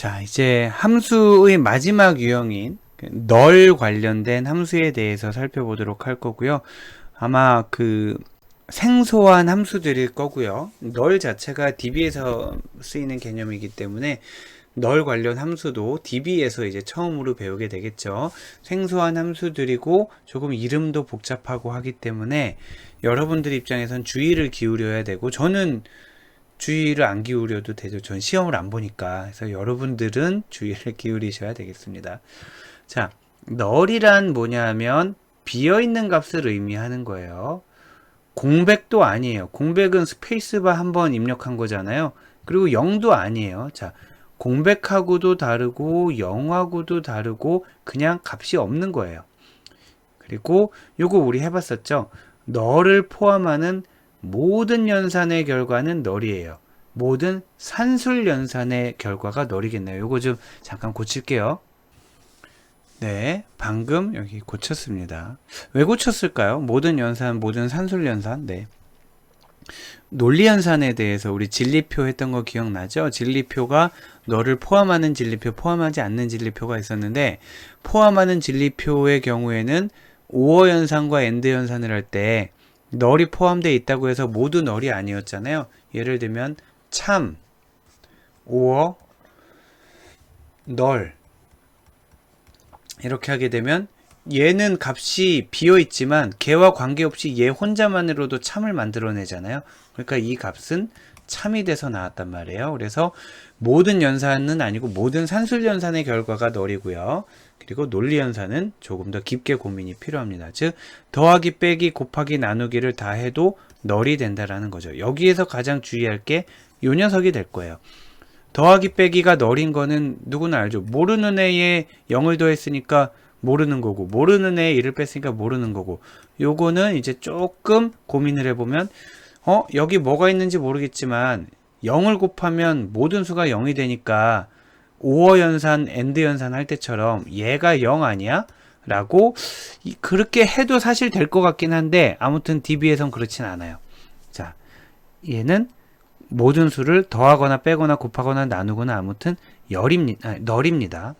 자, 이제 함수의 마지막 유형인 널 관련된 함수에 대해서 살펴보도록 할 거고요. 아마 생소한 함수들일 거고요. 널 자체가 DB에서 쓰이는 개념이기 때문에 널 관련 함수도 DB에서 이제 처음으로 배우게 되겠죠. 생소한 함수들이고 조금 이름도 복잡하고 하기 때문에 여러분들 입장에선 주의를 기울여야 되고, 저는 주의를 안 기울여도 되죠. 전 시험을 안 보니까. 그래서 여러분들은 주의를 기울이셔야 되겠습니다. 자, 널이란 뭐냐면 비어있는 값을 의미하는 거예요. 공백도 아니에요. 공백은 스페이스바 한번 입력한 거잖아요. 그리고 0도 아니에요. 자, 공백하고도 다르고 0하고도 다르고 그냥 값이 없는 거예요. 그리고 요거 우리 해봤었죠. 널을 포함하는 모든 연산의 결과는 널이에요. 모든 산술 연산의 결과가 널이겠네요. 요거 좀 잠깐 고칠게요. 네, 방금 여기 고쳤습니다. 왜 고쳤을까요? 모든 연산, 모든 산술 연산. 네. 논리 연산에 대해서 우리 진리표 했던 거 기억나죠? 진리표가 너를 포함하는 진리표, 포함하지 않는 진리표가 있었는데, 포함하는 진리표의 경우에는 오어 연산과 엔드 연산을 할 때 널이 포함되어 있다고 해서 모두 널이 아니었잖아요. 예를 들면 참, 오어, 널 이렇게 하게 되면 얘는 값이 비어있지만 걔와 관계없이 얘 혼자만으로도 참을 만들어내잖아요. 그러니까 이 값은 참이 돼서 나왔단 말이에요. 그래서 모든 연산은 아니고 모든 산술 연산의 결과가 널이고요. 그리고 논리 연산은 조금 더 깊게 고민이 필요합니다. 즉 더하기 빼기 곱하기 나누기를 다 해도 널이 된다라는 거죠. 여기에서 가장 주의할 게 요 녀석이 될 거예요. 더하기 빼기가 널인 거는 누구나 알죠. 모르는 애에 0을 더했으니까 모르는 거고, 모르는 애에 1을 뺐으니까 모르는 거고, 요거는 이제 조금 고민을 해보면 여기 뭐가 있는지 모르겠지만 0을 곱하면 모든 수가 0이 되니까 오어 연산, 엔드 연산 할 때처럼 얘가 0 아니야? 라고 그렇게 해도 사실 될 것 같긴 한데, 아무튼 DB에선 그렇진 않아요. 자, 얘는 모든 수를 더하거나 빼거나 곱하거나 나누거나 아무튼 널입니다.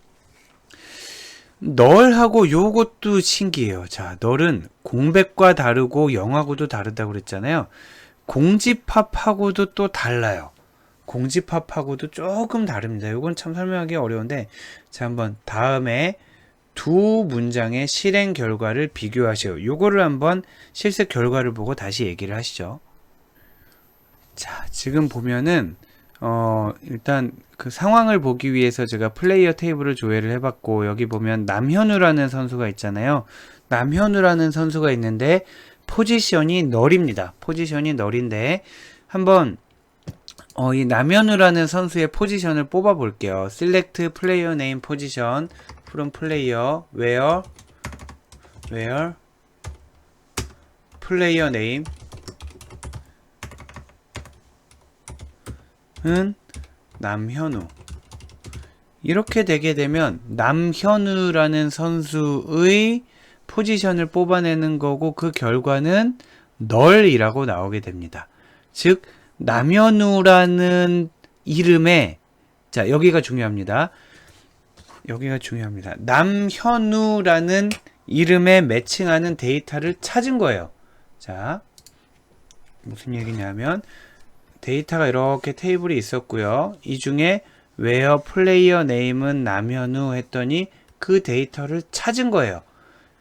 널하고 요것도 신기해요. 자, 널은 공백과 다르고 0하고도 다르다고 그랬잖아요. 공집합하고도 또 달라요. 공집합하고도 조금 다릅니다. 요건 참 설명하기 어려운데, 자, 한번 다음에 두 문장의 실행 결과를 비교하시오. 요거를 한번 실습 결과를 보고 다시 얘기를 하시죠. 자, 지금 보면은 일단 그 상황을 보기 위해서 제가 플레이어 테이블을 조회를 해봤고, 여기 보면 남현우라는 선수가 있잖아요. 남현우라는 선수가 있는데 포지션이 널입니다. 포지션이 널인데 한번 이 남현우라는 선수의 포지션을 뽑아 볼게요. Select Player Name Position from Player where Player Name 은 남현우. 이렇게 되게 되면 남현우라는 선수의 포지션을 뽑아내는 거고, 그 결과는 널이라고 나오게 됩니다. 즉 남현우라는 이름에, 자, 여기가 중요합니다. 남현우라는 이름에 매칭하는 데이터를 찾은 거예요. 자, 무슨 얘기냐면 데이터가 이렇게 테이블이 있었고요. 이 중에 where player name은 남현우 했더니 그 데이터를 찾은 거예요.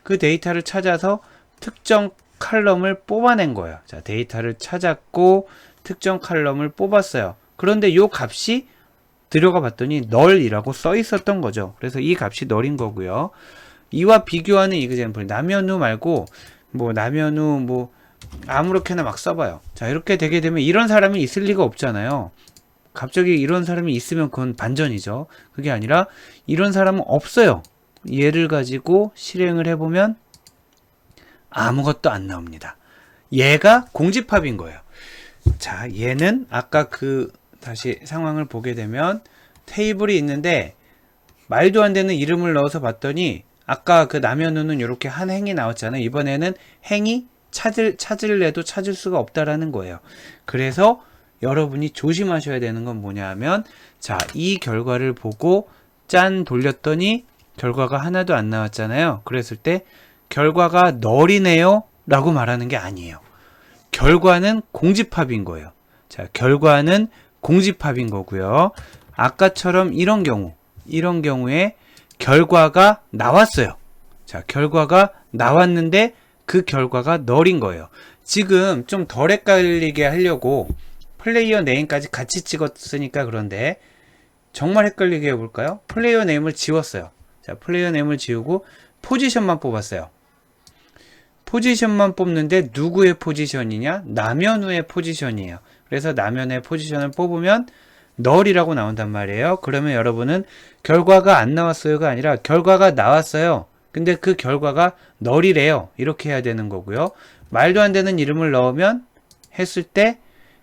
그 데이터를 찾아서 특정 칼럼을 뽑아낸 거예요. 자, 데이터를 찾았고 특정 칼럼을 뽑았어요. 그런데 이 값이 들어가 봤더니 널이라고 써 있었던 거죠. 그래서 이 값이 널인 거고요. 이와 비교하는 이그젬플, 남현우 말고 남현우 아무렇게나 막 써봐요. 자, 이렇게 되게 되면 이런 사람이 있을 리가 없잖아요. 갑자기 이런 사람이 있으면 그건 반전이죠. 그게 아니라 이런 사람은 없어요. 얘를 가지고 실행을 해보면 아무것도 안 나옵니다. 얘가 공집합인 거예요. 자, 얘는 아까 다시 상황을 보게 되면 테이블이 있는데 말도 안 되는 이름을 넣어서 봤더니 아까 그 남현우는 이렇게 한 행이 나왔잖아요. 이번에는 행이 찾을래도 찾을 수가 없다라는 거예요. 그래서 여러분이 조심하셔야 되는 건 뭐냐 하면, 자, 이 결과를 보고 짠 돌렸더니 결과가 하나도 안 나왔잖아요. 그랬을 때 결과가 널이네요 라고 말하는 게 아니에요. 결과는 공집합인 거예요. 자, 결과는 공집합인 거고요. 아까처럼 이런 경우에 결과가 나왔어요. 자, 결과가 나왔는데 그 결과가 널인 거예요. 지금 좀 덜 헷갈리게 하려고 플레이어 네임까지 같이 찍었으니까 그런데 정말 헷갈리게 해볼까요? 플레이어 네임을 지웠어요. 자, 플레이어 네임을 지우고 포지션만 뽑았어요. 포지션만 뽑는데 누구의 포지션이냐? 남현우의 포지션이에요. 그래서 남현우의 포지션을 뽑으면 널이라고 나온단 말이에요. 그러면 여러분은 결과가 안 나왔어요가 아니라 결과가 나왔어요. 근데 그 결과가 널이래요. 이렇게 해야 되는 거고요. 말도 안 되는 이름을 넣으면 했을 때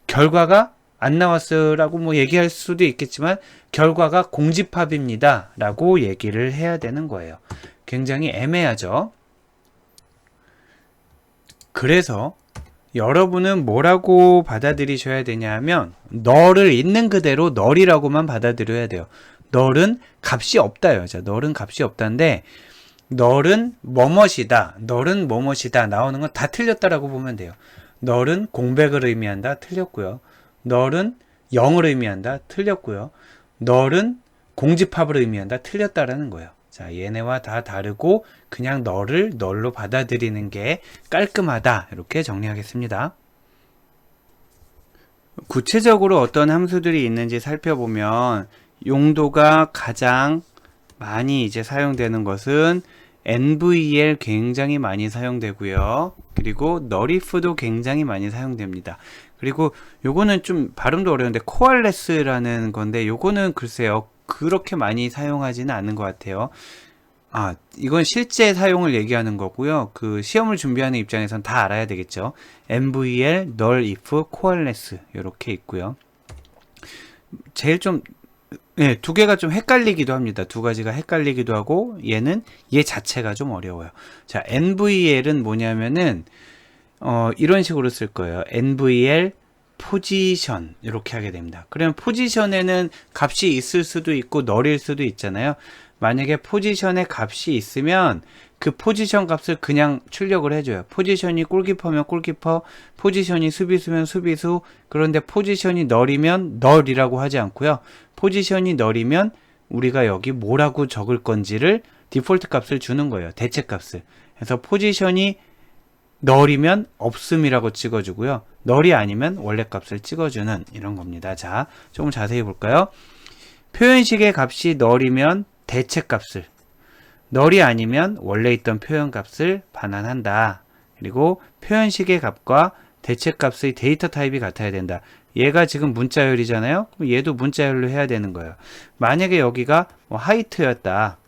결과가 안 나왔어요라고 뭐 얘기할 수도 있겠지만 결과가 공집합입니다 라고 얘기를 해야 되는 거예요. 굉장히 애매하죠. 그래서 여러분은 뭐라고 받아들이셔야 되냐 하면 널을 있는 그대로 널이라고만 받아들여야 돼요. 널은 값이 없다요. 자, 널은 값이 없다인데 널은 뭐뭇이다, 널은 뭐뭇이다 나오는 건 다 틀렸다라고 보면 돼요. 널은 공백을 의미한다, 틀렸고요. 널은 0을 의미한다, 틀렸고요. 널은 공집합을 의미한다, 틀렸다라는 거예요. 자, 얘네와 다 다르고 그냥 널을 널로 받아들이는 게 깔끔하다, 이렇게 정리하겠습니다. 구체적으로 어떤 함수들이 있는지 살펴보면 용도가 가장 많이 이제 사용되는 것은 NVL 굉장히 많이 사용되고요. 그리고 널이프도 굉장히 많이 사용됩니다. 그리고 요거는 좀 발음도 어려운데 코알레스라는 건데 요거는 글쎄요 그렇게 많이 사용하지는 않는 것 같아요. 아, 이건 실제 사용을 얘기하는 거고요. 그 시험을 준비하는 입장에선 다 알아야 되겠죠. NVL, 널이프, 코알레스 이렇게 있고요. 제일 좀 네, 두 개가 좀 헷갈리기도 합니다. 두 가지가 헷갈리기도 하고 얘는 얘 자체가 좀 어려워요. 자, NVL은 뭐냐면은 이런 식으로 쓸 거예요. NVL 포지션 이렇게 하게 됩니다. 그러면 포지션에는 값이 있을 수도 있고 널일 수도 있잖아요. 만약에 포지션에 값이 있으면 그 포지션 값을 그냥 출력을 해줘요. 포지션이 골키퍼면 골키퍼, 포지션이 수비수면 수비수. 그런데 포지션이 널이면 널이라고 하지 않고요. 포지션이 널이면 우리가 여기 뭐라고 적을 건지를 디폴트 값을 주는 거예요. 대체 값을. 그래서 포지션이 널이면 없음이라고 찍어주고요. 널이 아니면 원래 값을 찍어주는 이런 겁니다. 자, 조금 자세히 볼까요? 표현식의 값이 널이면 대체 값을, 널이 아니면 원래 있던 표현 값을 반환한다. 그리고 표현식의 값과 대체 값의 데이터 타입이 같아야 된다. 얘가 지금 문자열이잖아요. 그럼 얘도 문자열로 해야 되는 거예요. 만약에 여기가 뭐 하이트였다.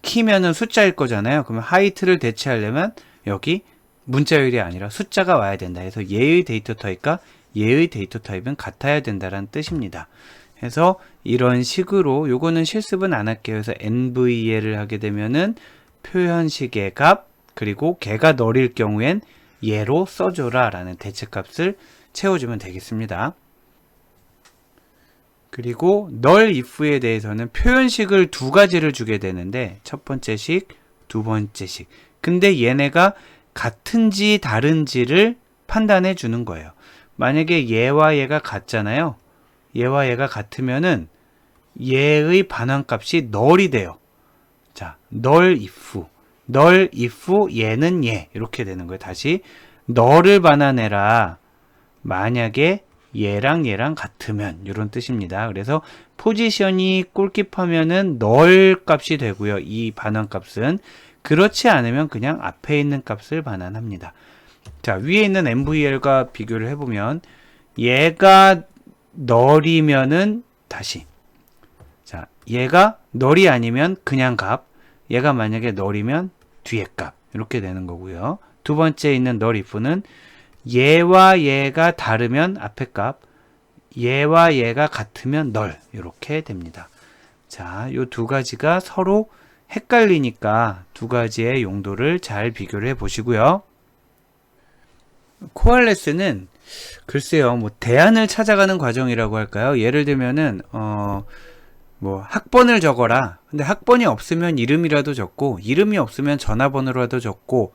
키면은 숫자일 거잖아요. 그러면 하이트를 대체하려면 여기 문자열이 아니라 숫자가 와야 된다. 그래서 얘의 데이터 타입과 얘의 데이터 타입은 같아야 된다는 뜻입니다. 그래서 이런 식으로 요거는 실습은 안 할게요. 그래서 NVL을 하게 되면은 표현식의 값 그리고 걔가 널일 경우엔 얘로 써줘라 라는 대체값을 채워주면 되겠습니다. 그리고 널 if에 대해서는 표현식을 두 가지를 주게 되는데 첫 번째 식, 두 번째 식. 근데 얘네가 같은지 다른지를 판단해 주는 거예요. 만약에 얘와 얘가 같잖아요. 얘와 얘가 같으면은 얘의 반환값이 널이 돼요. 자, 널 if 얘는 얘 이렇게 되는 거예요. 다시 널을 반환해라. 만약에 얘랑 얘랑 같으면 이런 뜻입니다. 그래서 포지션이 골키퍼면은 널 값이 되고요. 이 반환값은 그렇지 않으면 그냥 앞에 있는 값을 반환합니다. 자, 위에 있는 MVL과 비교를 해보면 얘가 널이면은 다시 자, 얘가 널이 아니면 그냥 값, 얘가 만약에 널이면 뒤에 값 이렇게 되는 거고요. 두 번째 있는 널 if는 얘와 얘가 다르면 앞에 값, 얘와 얘가 같으면 널 이렇게 됩니다. 자, 요 두 가지가 서로 헷갈리니까 두 가지의 용도를 잘 비교를 해 보시고요. 코알레스는 글쎄요, 뭐 대안을 찾아가는 과정이라고 할까요? 예를 들면은 뭐 학번을 적어라. 근데 학번이 없으면 이름이라도 적고, 이름이 없으면 전화번호라도 적고,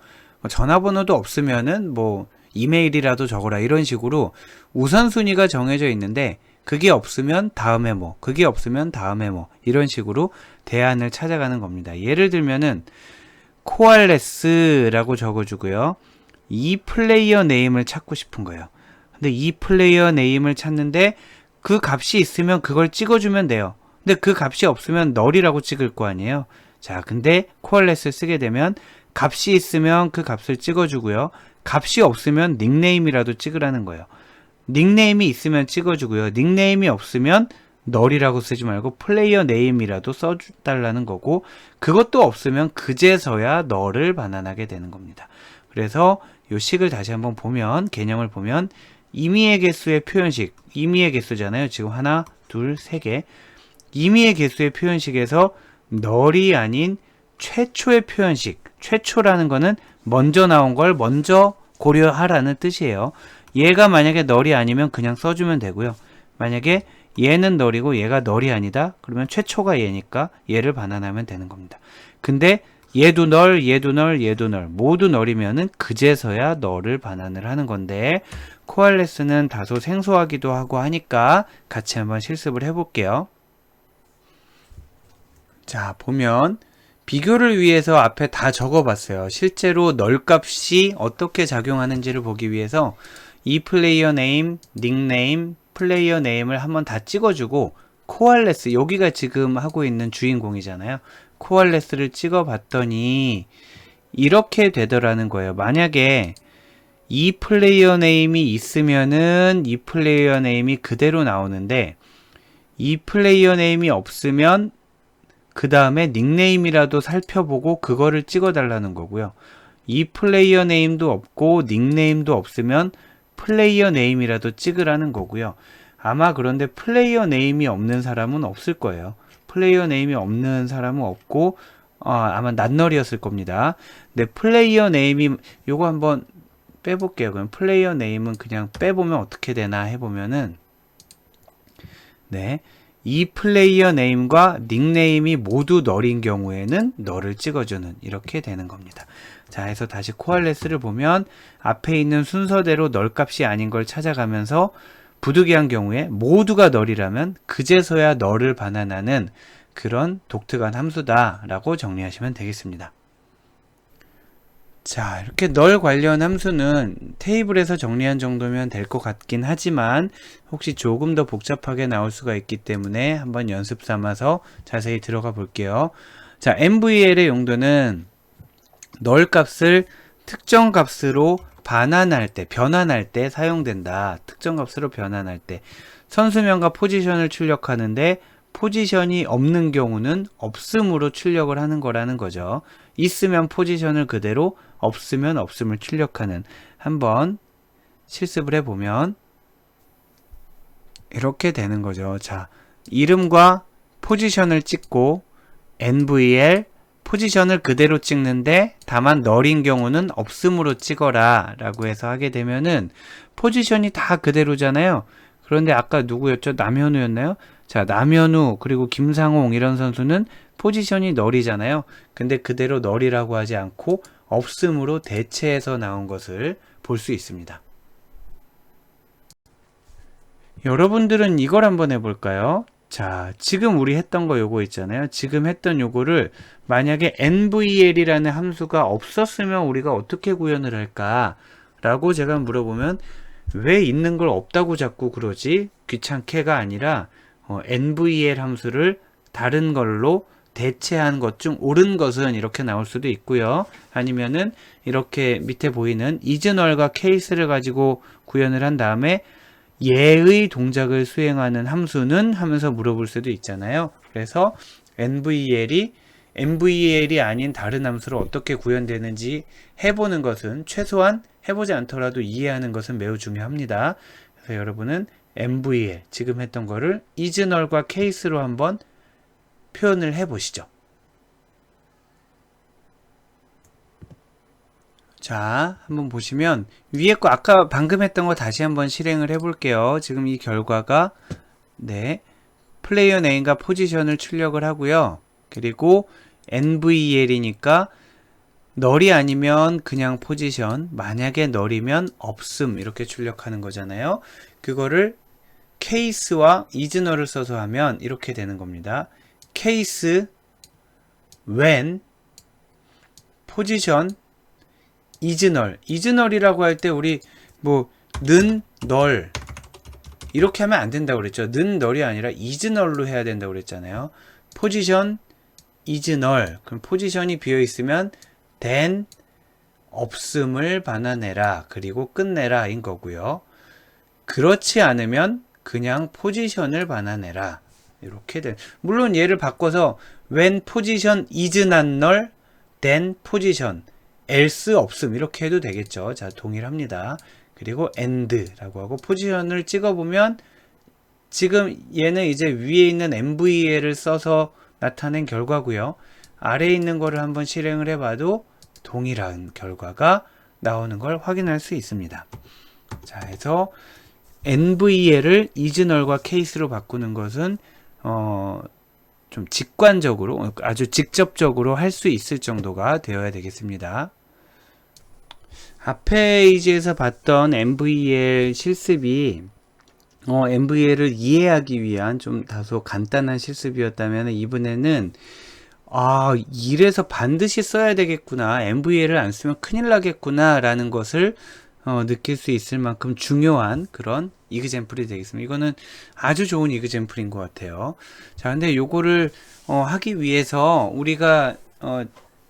전화번호도 없으면은 뭐 이메일이라도 적어라. 이런 식으로 우선순위가 정해져 있는데, 그게 없으면 다음에 뭐, 그게 없으면 다음에 뭐, 이런 식으로 대안을 찾아가는 겁니다. 예를 들면은 코알레스라고 적어주고요. 이 플레이어 네임을 찾고 싶은 거예요. 근데 이 플레이어 네임을 찾는데 그 값이 있으면 그걸 찍어주면 돼요. 근데 그 값이 없으면 널이라고 찍을 거 아니에요. 자, 근데 코알레스 쓰게 되면 값이 있으면 그 값을 찍어주고요. 값이 없으면 닉네임이라도 찍으라는 거예요. 닉네임이 있으면 찍어주고요. 닉네임이 없으면 널이라고 쓰지 말고 플레이어 네임이라도 써달라는 거고, 그것도 없으면 그제서야 널을 반환하게 되는 겁니다. 그래서 요 식을 다시 한번 보면, 개념을 보면, 임의의 개수의 표현식, 임의의 개수잖아요. 지금 하나, 둘, 세 개. 임의의 개수의 표현식에서 널이 아닌 최초의 표현식, 최초라는 거는 먼저 나온 걸 먼저 고려하라는 뜻이에요. 얘가 만약에 널이 아니면 그냥 써주면 되고요. 만약에 얘는 널이고 얘가 널이 아니다, 그러면 최초가 얘니까 얘를 반환하면 되는 겁니다. 근데 얘도 널, 얘도 널, 얘도 널, 모두 널이면은 그제서야 널을 반환을 하는 건데, 코알레스는 다소 생소하기도 하고 하니까 같이 한번 실습을 해볼게요. 자, 보면 비교를 위해서 앞에 다 적어봤어요. 실제로 널 값이 어떻게 작용하는지를 보기 위해서 이 플레이어 네임, 닉네임, 플레이어 네임을 한번 다 찍어주고, 코알레스, 여기가 지금 하고 있는 주인공이잖아요. 코알레스를 찍어봤더니 이렇게 되더라는 거예요. 만약에 이 플레이어 네임이 있으면은 이 플레이어 네임이 그대로 나오는데, 이 플레이어 네임이 없으면 그 다음에 닉네임이라도 살펴보고 그거를 찍어달라는 거고요. 이 플레이어 네임도 없고 닉네임도 없으면 플레이어 네임이라도 찍으라는 거고요. 아마 그런데 플레이어 네임이 없는 사람은 없을 거예요. 플레이어 네임이 없는 사람은 없고, 아마 낫널이었을 겁니다. 근데 플레이어 네임이, 요거 한번 빼볼게요. 그럼 플레이어 네임은 그냥 빼보면 어떻게 되나 해보면은, 네, 이 플레이어 네임과 닉네임이 모두 널인 경우에는 널을 찍어주는, 이렇게 되는 겁니다. 자, 해서 다시 코알레스를 보면 앞에 있는 순서대로 널 값이 아닌 걸 찾아가면서 부득이한 경우에 모두가 널이라면 그제서야 널을 반환하는 그런 독특한 함수다 라고 정리하시면 되겠습니다. 자, 이렇게 널 관련 함수는 테이블에서 정리한 정도면 될 것 같긴 하지만 혹시 조금 더 복잡하게 나올 수가 있기 때문에 한번 연습 삼아서 자세히 들어가 볼게요. 자, MVL의 용도는 널 값을 특정 값으로 반환할 때, 변환할 때 사용된다. 특정 값으로 변환할 때. 선수명과 포지션을 출력하는데 포지션이 없는 경우는 없음으로 출력을 하는 거라는 거죠. 있으면 포지션을 그대로, 없으면 없음을 출력하는. 한번 실습을 해보면 이렇게 되는 거죠. 자, 이름과 포지션을 찍고 NVL 포지션을 그대로 찍는데 다만 널인 경우는 없음으로 찍어라 라고 해서 하게 되면은 포지션이 다 그대로잖아요. 그런데 아까 누구였죠? 남현우였나요? 자, 남현우 그리고 김상홍 이런 선수는 포지션이 널이잖아요. 근데 그대로 널이라고 하지 않고 없음으로 대체해서 나온 것을 볼 수 있습니다. 여러분들은 이걸 한번 해볼까요? 자, 지금 우리 했던 거 요거 있잖아요. 지금 했던 요거를 만약에 nvl이라는 함수가 없었으면 우리가 어떻게 구현을 할까? 라고 제가 물어보면 왜 있는 걸 없다고 자꾸 그러지? 귀찮게가 아니라 nvl 함수를 다른 걸로 대체한 것 중 옳은 것은 이렇게 나올 수도 있고요. 아니면은 이렇게 밑에 보이는 isNull과 case를 가지고 구현을 한 다음에 얘의 동작을 수행하는 함수는 하면서 물어볼 수도 있잖아요. 그래서 MVL이 아닌 다른 함수로 어떻게 구현되는지 해보는 것은, 최소한 해보지 않더라도 이해하는 것은 매우 중요합니다. 그래서 여러분은 MVL, 지금 했던 거를 isNull과 case로 한번 표현을 해보시죠. 자, 한번 보시면 위에 거 아까 방금 했던 거 다시 한번 실행을 해 볼게요. 지금 이 결과가 네, 플레이어 네임과 포지션을 출력을 하고요. 그리고 NVL이니까 널이 아니면 그냥 포지션, 만약에 널이면 없음 이렇게 출력하는 거잖아요. 그거를 케이스와 이즈널을 써서 하면 이렇게 되는 겁니다. 케이스 when 포지션 이즈널, 이즈널이라고 할 때 우리 뭐 는 널 이렇게 하면 안 된다고 그랬죠. 는 널이 아니라 이즈널로 해야 된다고 그랬잖아요. 포지션 이즈널, 그럼 포지션이 비어 있으면 then 없음을 반환해라 그리고 끝내라 인 거고요. 그렇지 않으면 그냥 포지션을 반환해라 이렇게 돼. 물론 얘를 바꿔서 when position is not null then position else 없음 이렇게 해도 되겠죠. 자, 동일합니다. 그리고 end라고 하고 포지션을 찍어보면 지금 얘는 이제 위에 있는 MVL을 써서 나타낸 결과고요. 아래에 있는 거를 한번 실행을 해봐도 동일한 결과가 나오는 걸 확인할 수 있습니다. 자, 해서 NVL을 이즈널과 케이스로 바꾸는 것은 좀 직관적으로 아주 직접적으로 할 수 있을 정도가 되어야 되겠습니다. 앞 페이지에서 봤던 MVL 실습이 MVL을 이해하기 위한 좀 다소 간단한 실습이었다면 이번에는 이래서 반드시 써야 되겠구나, MVL을 안 쓰면 큰일 나겠구나 라는 것을 느낄 수 있을 만큼 중요한 그런 이그젬플이 되겠습니다. 이거는 아주 좋은 이그젬플인 것 같아요. 자, 근데 요거를 하기 위해서 우리가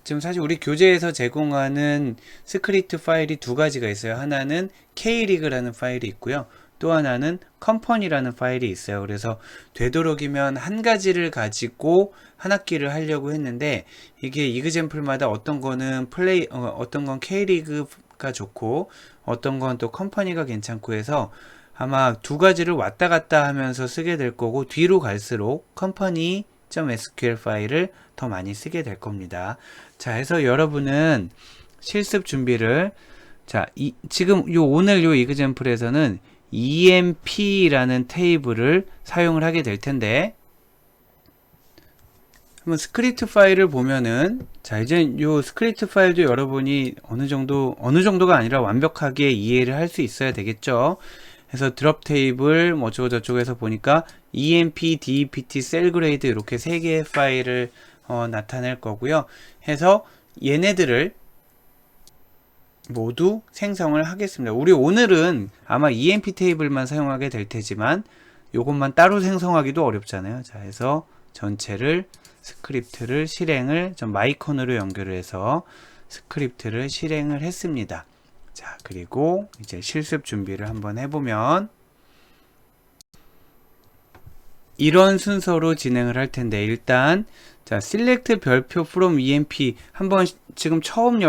지금 사실 우리 교재에서 제공하는 스크립트 파일이 두 가지가 있어요. 하나는 K리그라는 파일이 있고요. 또 하나는 컴퍼니라는 파일이 있어요. 그래서 되도록이면 한 가지를 가지고 한 학기를 하려고 했는데 이게 이그젬플마다 어떤 거는 어떤 건 K리그가 좋고 어떤 건 또 컴퍼니가 괜찮고 해서 아마 두 가지를 왔다 갔다 하면서 쓰게 될 거고 뒤로 갈수록 company.sql 파일을 더 많이 쓰게 될 겁니다. 자, 해서 여러분은 실습 준비를 지금 오늘 요 이그젬플에서는 emp라는 테이블을 사용을 하게 될 텐데 한번 스크립트 파일을 보면은 이제 요 스크립트 파일도 여러분이 어느 정도가 아니라 완벽하게 이해를 할 수 있어야 되겠죠. 그래서 드롭 테이블 어쩌고 저쩌고 해서 보니까 emp, dept, 셀그레이드 이렇게 세 개의 파일을 나타낼 거고요. 해서 얘네들을 모두 생성을 하겠습니다. 우리 오늘은 아마 emp 테이블만 사용하게 될 테지만 요것만 따로 생성하기도 어렵잖아요. 자, 해서 전체를 스크립트를 실행을 마이콘으로 연결을 해서 스크립트를 실행을 했습니다. 자, 그리고 이제 실습 준비를 한번 해보면 이런 순서로 진행을 할 텐데 일단 select 별표 from emp 한번 지금 처음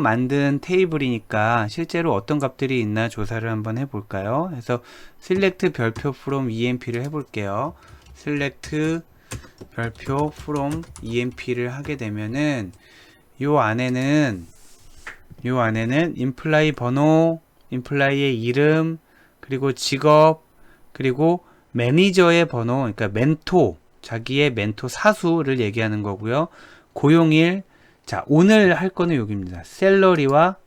만든 테이블이니까 실제로 어떤 값들이 있나 조사를 한번 해볼까요? 그래서 select 별표 from emp를 해볼게요. select 별표 from emp를 하게 되면은 요 안에는 imply 번호, imply의 이름, 그리고 직업, 그리고 매니저의 번호, 그러니까 자기의 멘토 사수를 얘기하는 거고요. 고용일, 자, 오늘 할 거는 여기입니다. 셀러리와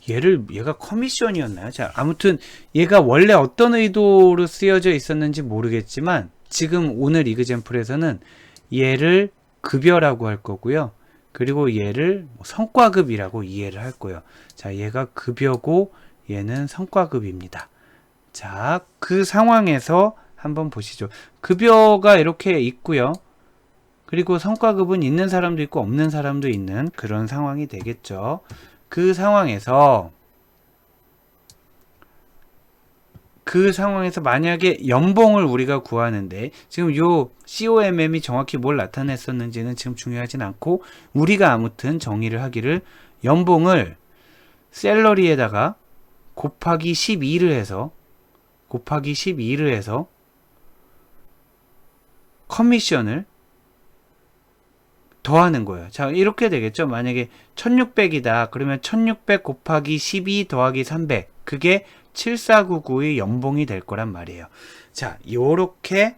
얘가 커미션이었나요? 자, 아무튼 얘가 원래 어떤 의도로 쓰여져 있었는지 모르겠지만 지금 오늘 이그젬플에서는 얘를 급여라고 할 거고요. 그리고 얘를 성과급이라고 이해를 할 거예요. 자, 얘가 급여고 얘는 성과급입니다. 자, 그 상황에서 한번 보시죠. 급여가 이렇게 있고요. 그리고 성과급은 있는 사람도 있고 없는 사람도 있는 그런 상황이 되겠죠. 그 상황에서 만약에 연봉을 우리가 구하는데 지금 요 COMM이 정확히 뭘 나타냈었는지는 지금 중요하진 않고 우리가 아무튼 정의를 하기를 연봉을 셀러리에다가 곱하기 12를 해서 커미션을 더하는 거예요. 자, 이렇게 되겠죠. 만약에 1600이다. 그러면 1600 곱하기 12 더하기 300. 그게 7499의 연봉이 될 거란 말이에요. 자, 요렇게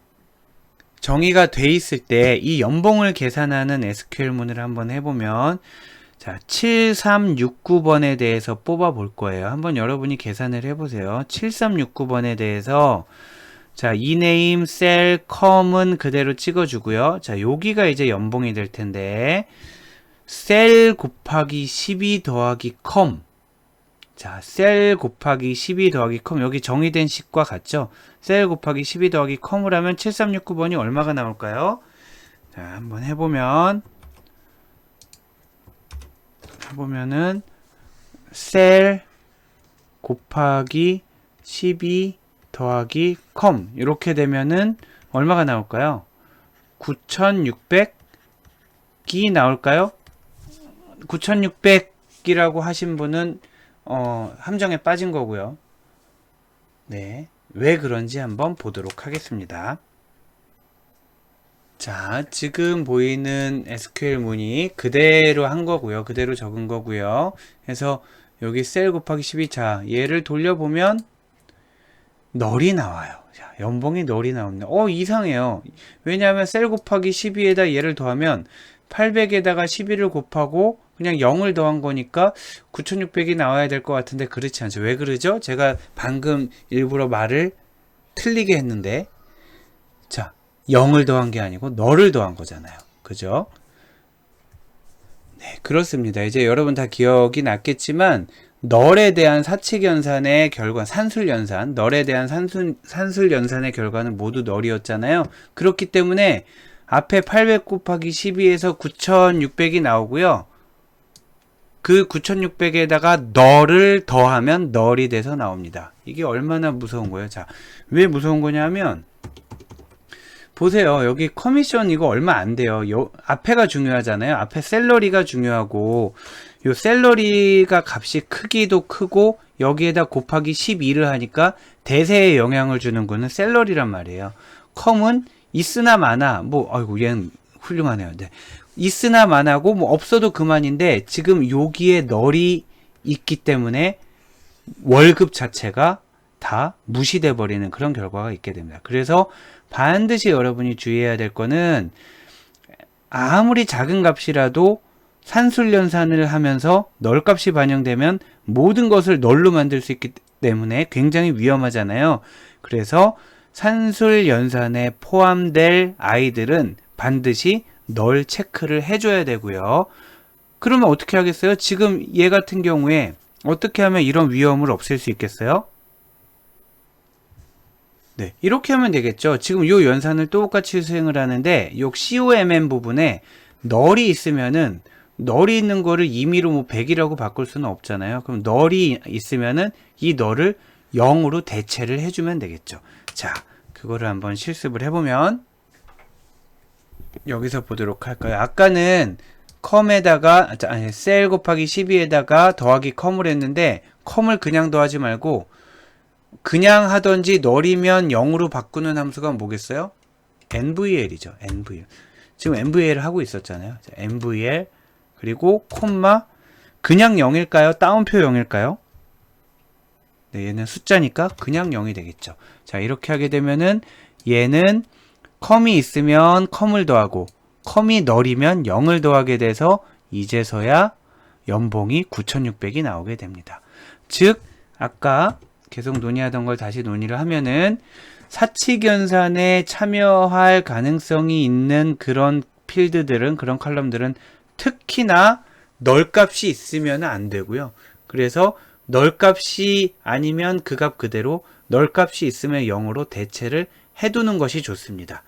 정의가 돼 있을 때 이 연봉을 계산하는 SQL문을 한번 해보면, 자, 7369번에 대해서 뽑아 볼 거예요. 한번 여러분이 계산을 해보세요. 7369번에 대해서, 자, 이네임, 셀, 컴은 그대로 찍어주고요. 자, 여기가 이제 연봉이 될 텐데, 셀 곱하기 12 더하기 컴. 자, 셀 곱하기 12 더하기 컴. 여기 정의된 식과 같죠? 셀 곱하기 12 더하기 컴을 하면 7369번이 얼마가 나올까요? 자, 한번 해보면은, 셀 곱하기 12 더하기 컴. 이렇게 되면은, 얼마가 나올까요? 9600이 나올까요? 9600이라고 하신 분은, 함정에 빠진 거고요. 네. 왜 그런지 한번 보도록 하겠습니다. 자, 지금 보이는 SQL 문이 그대로 한 거고요. 그대로 적은 거고요. 그래서 여기 셀 곱하기 12. 자, 얘를 돌려보면 널이 나와요. 자, 연봉이 널이 나옵니다. 이상해요. 왜냐하면 셀 곱하기 12에다 얘를 더하면 800에다가 12를 곱하고 그냥 0을 더한 거니까 9600이 나와야 될 것 같은데 그렇지 않죠. 왜 그러죠? 제가 방금 일부러 말을 틀리게 했는데, 자, 0을 더한 게 아니고 널을 더한 거잖아요. 그죠? 네, 그렇습니다. 이제 여러분 다 기억이 났겠지만 널에 대한 사칙연산의 결과, 산술연산, 널에 대한 산술연산의 결과는 모두 널이었잖아요. 그렇기 때문에 앞에 800 곱하기 12에서 9600이 나오고요. 그 9600에다가 널을 더하면 널이 돼서 나옵니다. 이게 얼마나 무서운 거예요. 자, 왜 무서운 거냐면, 보세요. 여기 커미션 이거 얼마 안 돼요. 앞에가 중요하잖아요. 앞에 셀러리가 중요하고, 요 셀러리가 값이 크기도 크고, 여기에다 곱하기 12를 하니까 대세에 영향을 주는 거는 셀러리란 말이에요. 컴은 있으나 마나, 아이고, 얘는 훌륭하네요. 네. 있으나 마나고, 없어도 그만인데, 지금 여기에 널이 있기 때문에 월급 자체가 다 무시돼 버리는 그런 결과가 있게 됩니다. 그래서 반드시 여러분이 주의해야 될 거는, 아무리 작은 값이라도 산술연산을 하면서 널 값이 반영되면 모든 것을 널로 만들 수 있기 때문에 굉장히 위험하잖아요. 그래서 산술연산에 포함될 아이들은 반드시 널 체크를 해줘야 되고요. 그러면 어떻게 하겠어요? 지금 얘 같은 경우에 어떻게 하면 이런 위험을 없앨 수 있겠어요? 네, 이렇게 하면 되겠죠. 지금 요 연산을 똑같이 수행을 하는데 요 COMM 부분에 널이 있으면은, 널이 있는 거를 임의로 100이라고 바꿀 수는 없잖아요. 그럼 널이 있으면은 이 널을 0으로 대체를 해주면 되겠죠. 자, 그거를 한번 실습을 해보면, 여기서 보도록 할까요? 아까는 컴에다가, 아니, 셀 곱하기 12에다가 더하기 컴을 했는데, 컴을 그냥 더하지 말고 그냥 하던지 널이면 0으로 바꾸는 함수가 뭐겠어요? nvl이죠. nvl. 지금 nvl을 하고 있었잖아요. 자, nvl 그리고 콤마, 그냥 0일까요? 따옴표 0일까요? 네, 얘는 숫자니까 그냥 0이 되겠죠. 자, 이렇게 하게 되면은 얘는 컴이 있으면 컴을 더하고, 컴이 널이면 0을 더하게 돼서 이제서야 연봉이 9600이 나오게 됩니다. 즉, 아까 계속 논의하던 걸 다시 논의를 하면은, 사칙연산에 참여할 가능성이 있는 그런 필드들은, 그런 컬럼들은 특히나 널값이 있으면 안 되고요. 그래서 널값이 아니면 그 값 그대로, 널값이 있으면 0으로 대체를 해두는 것이 좋습니다.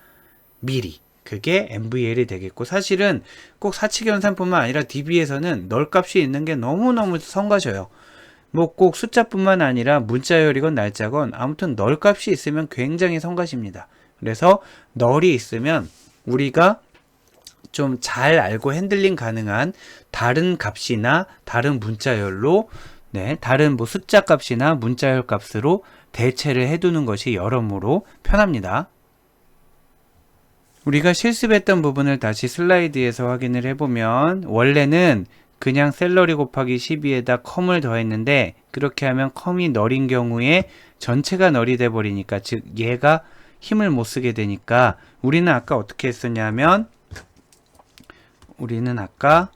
미리. 그게 MVL이 되겠고, 사실은 꼭 사칙연산뿐만 아니라 DB에서는 널값이 있는 게 너무너무 성가셔요. 꼭 숫자뿐만 아니라 문자열이건 날짜건 아무튼 널값이 있으면 굉장히 성가십니다. 그래서 널이 있으면 우리가 좀 잘 알고 핸들링 가능한 다른 값이나 다른 문자열로, 네, 다른 숫자 값이나 문자열 값으로 대체를 해두는 것이 여러모로 편합니다. 우리가 실습했던 부분을 다시 슬라이드에서 확인을 해보면 원래는 그냥 샐러리 곱하기 12에다 컴을 더했는데 그렇게 하면 컴이 널인 경우에 전체가 널이 돼 버리니까 즉 얘가 힘을 못 쓰게 되니까 우리는 아까 어떻게 했었냐면 우리는 아까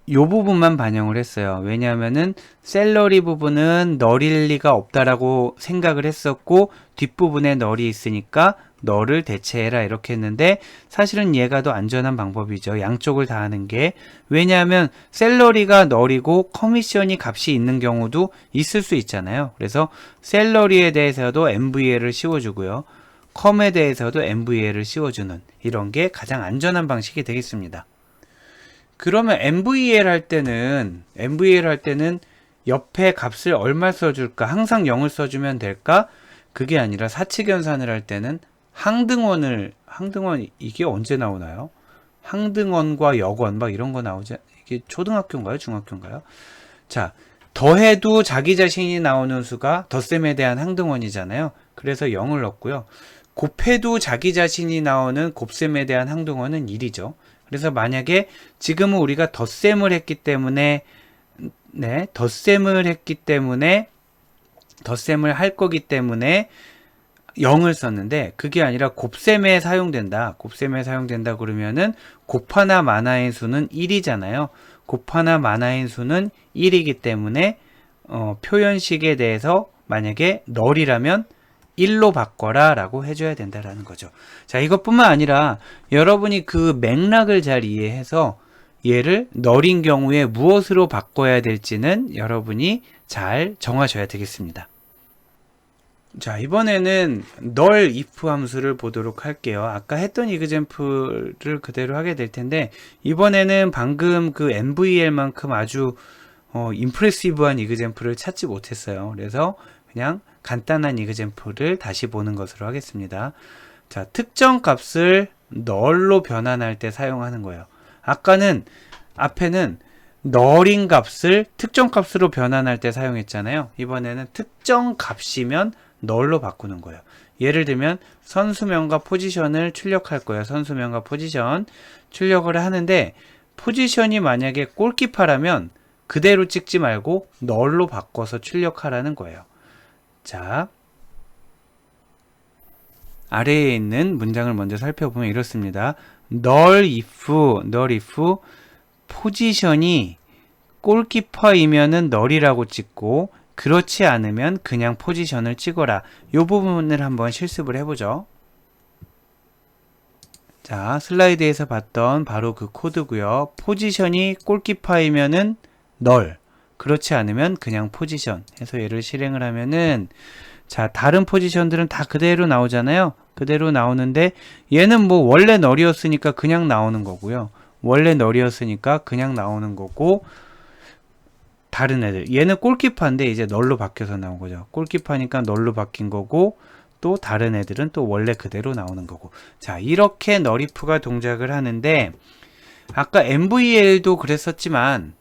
요 부분만 반영을 했어요. 왜냐하면은 샐러리 부분은 널일 리가 없다라고 생각을 했었고 뒷부분에 널이 있으니까 널을 대체해라 이렇게 했는데 사실은 얘가 더 안전한 방법이죠. 양쪽을 다 하는 게. 왜냐하면 샐러리가 널이고 커미션이 값이 있는 경우도 있을 수 있잖아요. 그래서 샐러리에 대해서도 MVA를 씌워주고요. 컴에 대해서도 MVA를 씌워주는 이런 게 가장 안전한 방식이 되겠습니다. 그러면 MVA를 할 때는 옆에 값을 얼마 써줄까? 항상 0을 써주면 될까? 그게 아니라 사칙연산을 할 때는 항등원 이게 언제 나오나요? 항등원과 역원 막 이런 거 나오지? 이게 초등학교인가요? 중학교인가요? 자, 더해도 자기 자신이 나오는 수가 덧셈에 대한 항등원이잖아요. 그래서 0을 넣고요. 곱해도 자기 자신이 나오는 곱셈에 대한 항등원은 1이죠. 그래서 만약에 지금은 우리가 덧셈을 했기 때문에 덧셈을 할 거기 때문에 0을 썼는데 그게 아니라 곱셈에 사용된다 그러면은 곱하나 마나의 수는 1이잖아요. 곱하나 마나의 수는 1이기 때문에 표현식에 대해서 만약에 널이라면 1로 바꿔라 라고 해줘야 된다라는 거죠. 자, 이것뿐만 아니라 여러분이 그 맥락을 잘 이해해서 얘를 널인 경우에 무엇으로 바꿔야 될지는 여러분이 잘 정하셔야 되겠습니다. 자, 이번에는 널 if 함수를 보도록 할게요. 아까 했던 이그젬플을 그대로 하게 될 텐데 이번에는 방금 그 MVL만큼 아주 임프레시브한 이그젬플을 찾지 못했어요. 그래서 그냥 간단한 이그젬플을 다시 보는 것으로 하겠습니다. 자, 특정 값을 널로 변환할 때 사용하는 거예요. 앞에는 널인 값을 특정 값으로 변환할 때 사용했잖아요. 이번에는 특정 값이면 널로 바꾸는 거예요. 예를 들면 선수명과 포지션을 출력할 거예요. 선수명과 포지션 출력을 하는데 포지션이 만약에 골키퍼라면 그대로 찍지 말고 널로 바꿔서 출력하라는 거예요. 자, 아래에 있는 문장을 먼저 살펴보면 이렇습니다. null if 포지션이 골키퍼이면은 null이라고 찍고 그렇지 않으면 그냥 포지션을 찍어라. 이 부분을 한번 실습을 해보죠. 자, 슬라이드에서 봤던 바로 그 코드고요. 포지션이 골키퍼이면은 null, 그렇지 않으면 그냥 포지션 해서 얘를 실행을 하면은 자, 다른 포지션들은 다 그대로 나오잖아요. 그대로 나오는데 얘는 뭐 원래 널이었으니까 그냥 나오는 거고요. 원래 널이었으니까 그냥 나오는 거고 다른 애들 얘는 골키퍼인데 이제 널로 바뀌어서 나온 거죠. 골키퍼니까 널로 바뀐 거고 또 다른 애들은 또 원래 그대로 나오는 거고. 자, 이렇게 널이프가 동작을 하는데 아까 MVL도 그랬었지만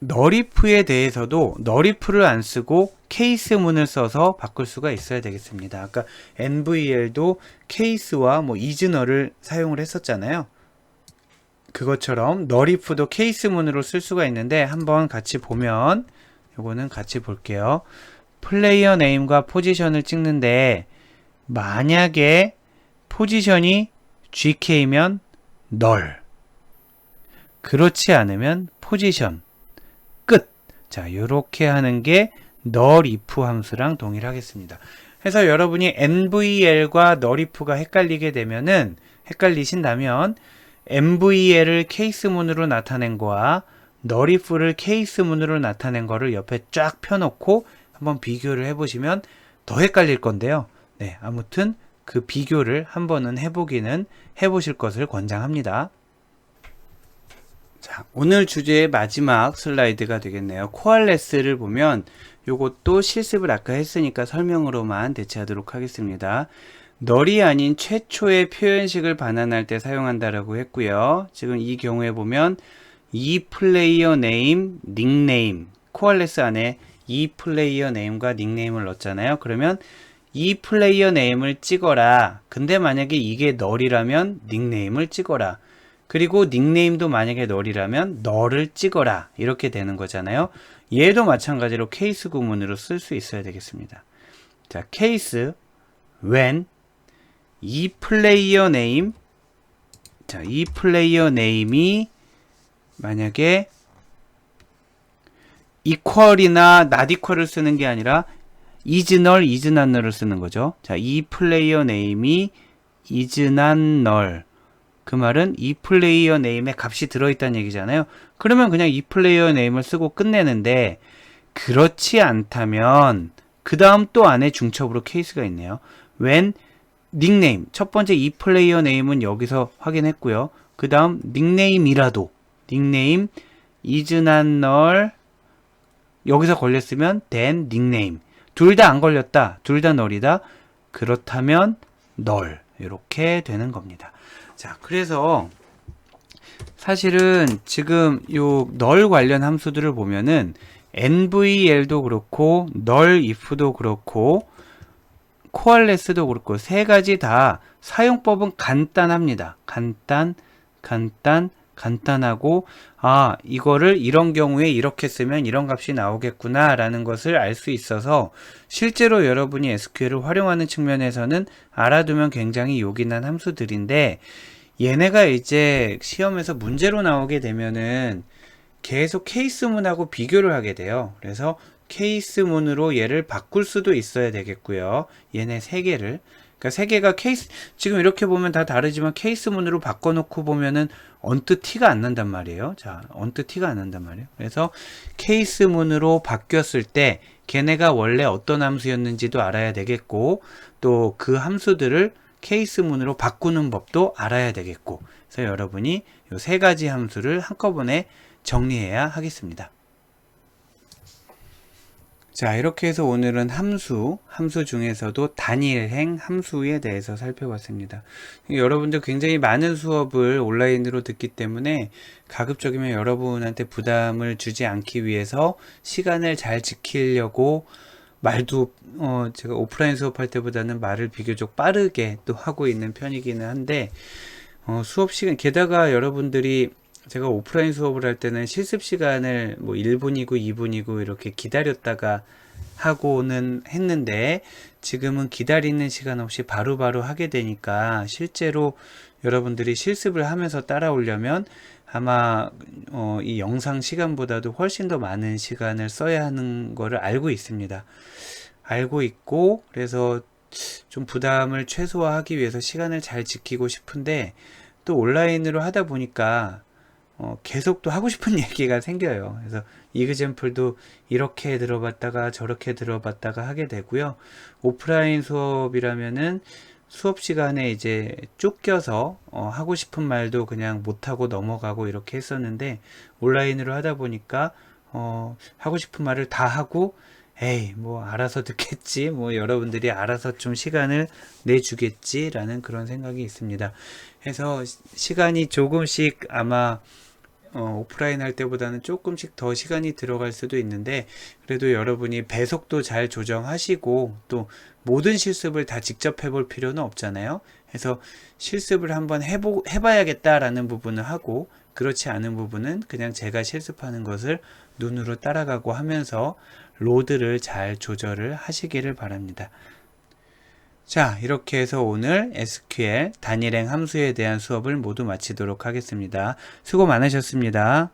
널이프에 대해서도 널이프를 안 쓰고 케이스문을 써서 바꿀 수가 있어야 되겠습니다. 아까 NVL도 케이스와 뭐 이즈널을 사용을 했었잖아요. 그것처럼 널이프도 케이스문으로 쓸 수가 있는데 한번 같이 보면 요거는 같이 볼게요. 플레이어 네임과 포지션을 찍는데 만약에 포지션이 GK면 널, 그렇지 않으면 포지션 끝. 자, 요렇게 하는 게 null if 함수랑 동일하겠습니다. 그래서 여러분이 MVL과 null if가 헷갈리신다면 MVL을 케이스문으로 나타낸 거와 null if를 케이스문으로 나타낸 거를 옆에 쫙 펴놓고 한번 비교를 해보시면 더 헷갈릴 건데요. 네, 아무튼 그 비교를 한번은 해보실 것을 권장합니다. 자, 오늘 주제의 마지막 슬라이드가 되겠네요. 코알레스를 보면 요것도 실습을 아까 했으니까 설명으로만 대체하도록 하겠습니다. 널이 아닌 최초의 표현식을 반환할 때 사용한다라고 했고요. 지금 이 경우에 보면 이 플레이어 네임, 닉네임, 코알레스 안에 이 플레이어 네임과 닉네임을 넣었잖아요. 그러면 이 플레이어 네임을 찍어라. 근데 만약에 이게 널이라면 닉네임을 찍어라. 그리고 닉네임도 만약에 널이라면 널을 찍어라. 이렇게 되는 거잖아요. 얘도 마찬가지로 케이스 구문으로 쓸 수 있어야 되겠습니다. 자, 케이스 when 이 플레이어 네임, 자, 이 플레이어 네임이 만약에 equal이나 not equal을 쓰는 게 아니라 is null, is not null을 쓰는 거죠. 자, 이 플레이어 네임이 is not null. 그 말은 이 플레이어 네임에 값이 들어있다는 얘기잖아요. 그러면 그냥 이 플레이어 네임을 쓰고 끝내는데, 그렇지 않다면 그 다음 또 안에 중첩으로 케이스가 있네요. when 닉네임, 첫 번째 이 플레이어 네임은 여기서 확인했고요. 그 다음 닉네임이라도, 닉네임 is not null, 여기서 걸렸으면 then 닉네임, 둘 다 안 걸렸다, 둘 다 null이다, 그렇다면 null, 이렇게 되는 겁니다. 자, 그래서 사실은 지금 요 null 관련 함수들을 보면은 nvl도 그렇고 null if도 그렇고 coalesce도 그렇고 세 가지 다 사용법은 간단합니다. 간단하고, 아, 이거를 이런 경우에 이렇게 쓰면 이런 값이 나오겠구나 라는 것을 알 수 있어서 실제로 여러분이 SQL을 활용하는 측면에서는 알아두면 굉장히 요긴한 함수들인데, 얘네가 이제 시험에서 문제로 나오게 되면은 계속 케이스문하고 비교를 하게 돼요. 그래서 케이스문으로 얘를 바꿀 수도 있어야 되겠고요. 얘네 세 개를. 그러니까 세 개가 케이스, 지금 이렇게 보면 다 다르지만 케이스문으로 바꿔놓고 보면은 언뜻 티가 안 난단 말이에요. 자, 언뜻 티가 안 난단 말이에요. 그래서 케이스문으로 바뀌었을 때 걔네가 원래 어떤 함수였는지도 알아야 되겠고, 또 그 함수들을 케이스문으로 바꾸는 법도 알아야 되겠고, 그래서 여러분이 이 세 가지 함수를 한꺼번에 정리해야 하겠습니다. 자, 이렇게 해서 오늘은 함수 중에서도 단일행 함수에 대해서 살펴봤습니다. 여러분들 굉장히 많은 수업을 온라인으로 듣기 때문에 가급적이면 여러분한테 부담을 주지 않기 위해서 시간을 잘 지키려고 말도 제가 오프라인 수업할 때보다는 말을 비교적 빠르게 또 하고 있는 편이기는 한데, 수업 시간, 게다가 여러분들이 제가 오프라인 수업을 할 때는 실습 시간을 뭐 1분이고 2분이고 이렇게 기다렸다가 하고는 했는데, 지금은 기다리는 시간 없이 바로바로 하게 되니까 실제로 여러분들이 실습을 하면서 따라오려면 아마 이 영상 시간보다도 훨씬 더 많은 시간을 써야 하는 거를 알고 있습니다. 알고 있고, 그래서 좀 부담을 최소화하기 위해서 시간을 잘 지키고 싶은데, 또 온라인으로 하다 보니까 계속 또 하고 싶은 얘기가 생겨요. 그래서 이그젠플도 이렇게 들어봤다가 저렇게 들어봤다가 하게 되고요. 오프라인 수업이라면은 수업 시간에 이제 쫓겨서 하고 싶은 말도 그냥 못하고 넘어가고 이렇게 했었는데, 온라인으로 하다 보니까 하고 싶은 말을 다 하고, 에이 뭐 알아서 듣겠지, 뭐 여러분들이 알아서 좀 시간을 내주겠지 라는 그런 생각이 있습니다. 그래서 시간이 조금씩 아마 오프라인 할 때보다는 조금씩 더 시간이 들어갈 수도 있는데, 그래도 여러분이 배속도 잘 조정하시고 또 모든 실습을 다 직접 해볼 필요는 없잖아요. 그래서 실습을 한번 해봐야겠다라는 부분을 하고, 그렇지 않은 부분은 그냥 제가 실습하는 것을 눈으로 따라가고 하면서 로드를 잘 조절을 하시기를 바랍니다. 자, 이렇게 해서 오늘 SQL 단일행 함수에 대한 수업을 모두 마치도록 하겠습니다. 수고 많으셨습니다.